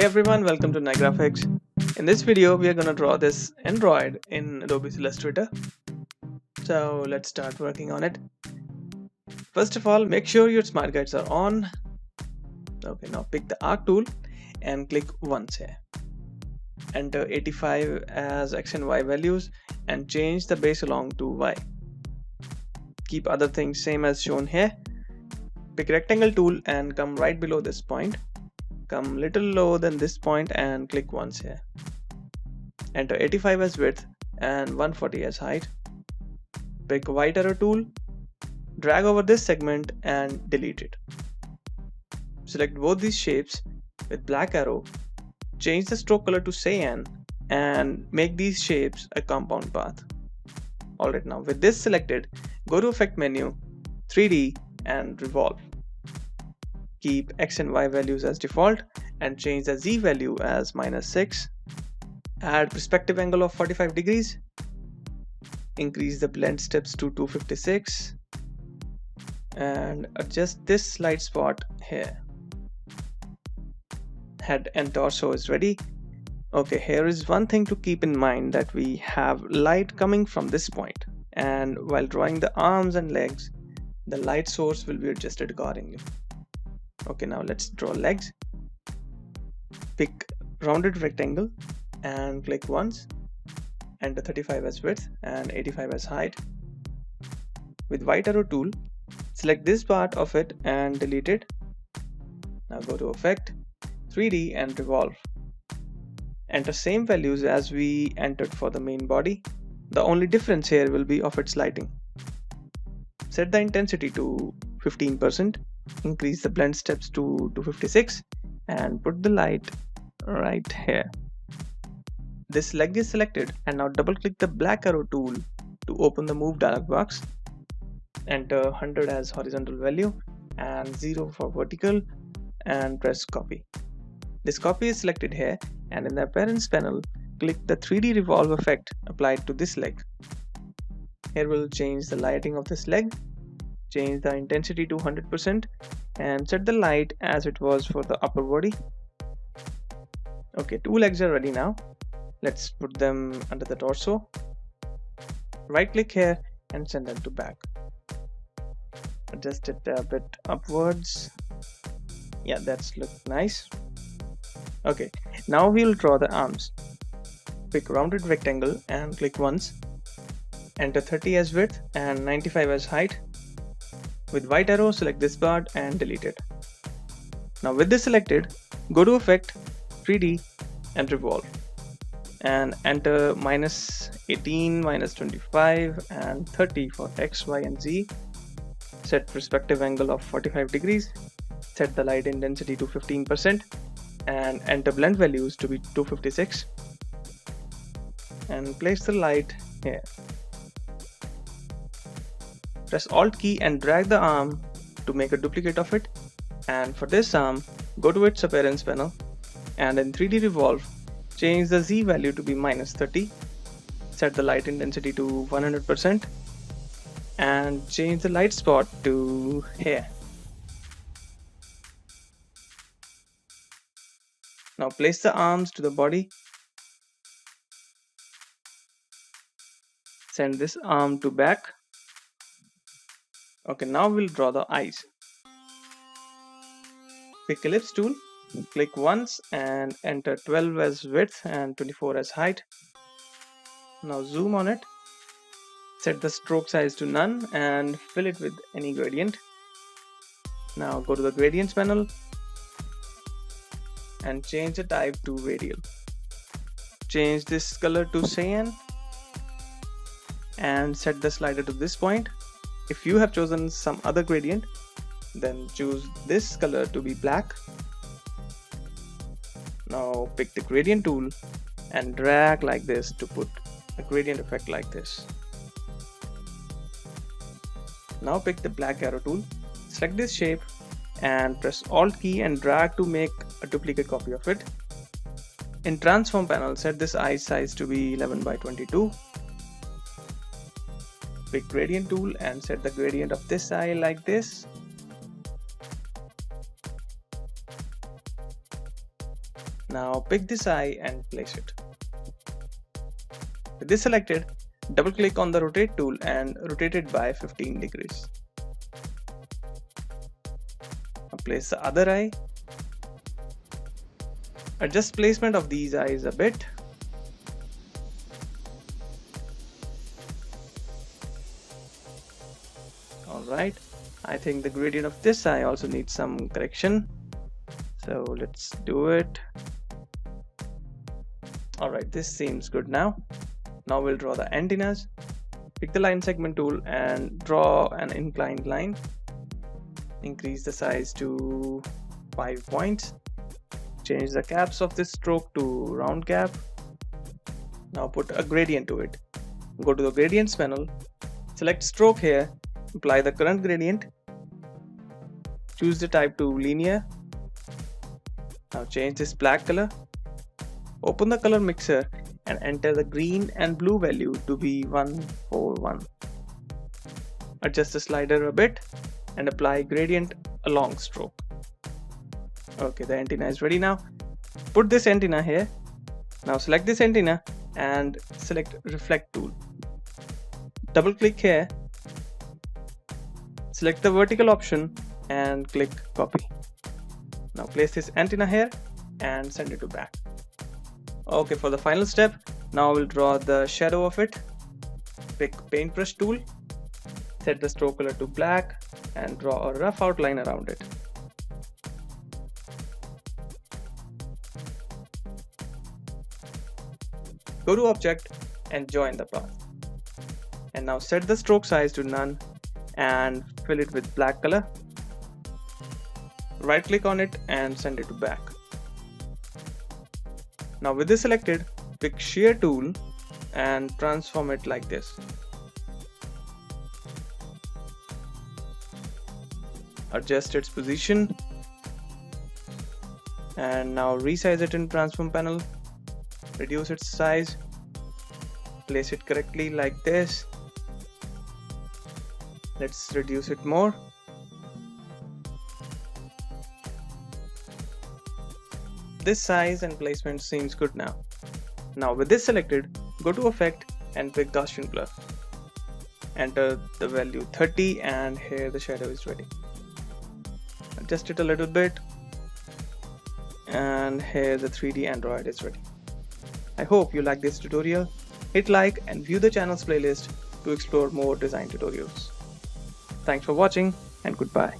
Hey everyone, welcome to Knack Graphics. In this video, we are going to draw this Android in Adobe Illustrator. So let's start working on it. First of all, make sure your Smartguides are on. Okay, now pick the arc tool and click once here. Enter 85 as X and Y values and change the base along to Y. Keep other things same as shown here. Pick rectangle tool and come right below this point. Come little lower than this point and click once here. Enter 85 as width and 140 as height. Pick white arrow tool, drag over this segment and delete it. Select both these shapes with black arrow, change the stroke color to cyan and make these shapes a compound path. Alright, now with this selected, go to Effect menu, 3D and Revolve. Keep X and Y values as default and change the Z value as -6. Add perspective angle of 45 degrees. Increase the blend steps to 256 and adjust this slide spot here. Head and torso is ready. Okay, here is one thing to keep in mind, that we have light coming from this point, and while drawing the arms and legs, the light source will be adjusted accordingly. Okay, now let's draw legs. Pick rounded rectangle and click once. Enter 35 as width and 85 as height. With white arrow tool, select this part of it and delete it. Now go to Effect, 3D and Revolve. Enter same values as we entered for the main body. The only difference here will be of its lighting. Set the intensity to 15%. Increase the blend steps to 256 and put the light right here. This leg is selected, and now double click the black arrow tool to open the move dialog box. Enter 100 as horizontal value and 0 for vertical and press copy. This copy is selected here, and in the appearance panel click the 3D revolve effect applied to this leg. Here we'll change the lighting of this leg. Change the intensity to 100% and set the light as it was for the upper body. Okay, two legs are ready now. Let's put them under the torso. Right click here and send them to back. Adjust it a bit upwards. Yeah, that's looked nice. Okay, now we'll draw the arms. Pick rounded rectangle and click once. Enter 30 as width and 95 as height. With white arrow, select this part and delete it. Now with this selected, go to Effect, 3D and Revolve. And enter -18, -25 and 30 for X, Y and Z. Set perspective angle of 45 degrees. Set the light intensity to 15% and enter blend values to be 256. And place the light here. Press Alt key and drag the arm to make a duplicate of it, and for this arm, go to its appearance panel and in 3D Revolve, change the Z value to be -30, set the light intensity to 100% and change the light spot to here. Now place the arms to the body. Send this arm to back. Okay, now we'll draw the eyes. Pick ellipse tool, click once and enter 12 as width and 24 as height. Now zoom on it. Set the stroke size to none and fill it with any gradient. Now go to the gradients panel and change the type to radial. Change this color to cyan and set the slider to this point. If you have chosen some other gradient, then choose this color to be black. Now pick the gradient tool and drag like this to put a gradient effect like this. Now pick the black arrow tool, select this shape and press Alt key and drag to make a duplicate copy of it. In transform panel, set this eye size to be 11 by 22. Pick gradient tool and set the gradient of this eye like this. Now pick this eye and place it. With this selected, double click on the rotate tool and rotate it by 15 degrees. Now place the other eye. Adjust placement of these eyes a bit. Alright, I think the gradient of this eye also needs some correction. So let's do it. Alright, this seems good now. Now we'll draw the antennas. Pick the line segment tool and draw an inclined line. Increase the size to 5 points. Change the caps of this stroke to round cap. Now put a gradient to it. Go to the gradients panel. Select stroke here. Apply the current gradient. Choose the type to linear. Now change this black color. Open the color mixer and enter the green and blue value to be 141. Adjust the slider a bit and apply gradient along stroke. Okay, the antenna is ready now. Put this antenna here. Now select this antenna and select reflect tool. Double click here. Select the vertical option and click copy. Now place this antenna here and send it to back. Okay, for the final step, now we'll draw the shadow of it. Pick paintbrush tool, set the stroke color to black and draw a rough outline around it. Go to object and join the path. And now set the stroke size to none and fill it with black color. Right click on it and send it to back. Now with this selected, pick shear tool and transform it like this. Adjust its position and now resize it in transform panel. Reduce its size. Place it correctly like this. Let's reduce it more. This size and placement seems good now. Now with this selected, go to effect and pick Gaussian blur. Enter the value 30 and here the shadow is ready. Adjust it a little bit and here the 3D Android is ready. I hope you like this tutorial. Hit like and view the channel's playlist to explore more design tutorials. Thanks for watching and goodbye.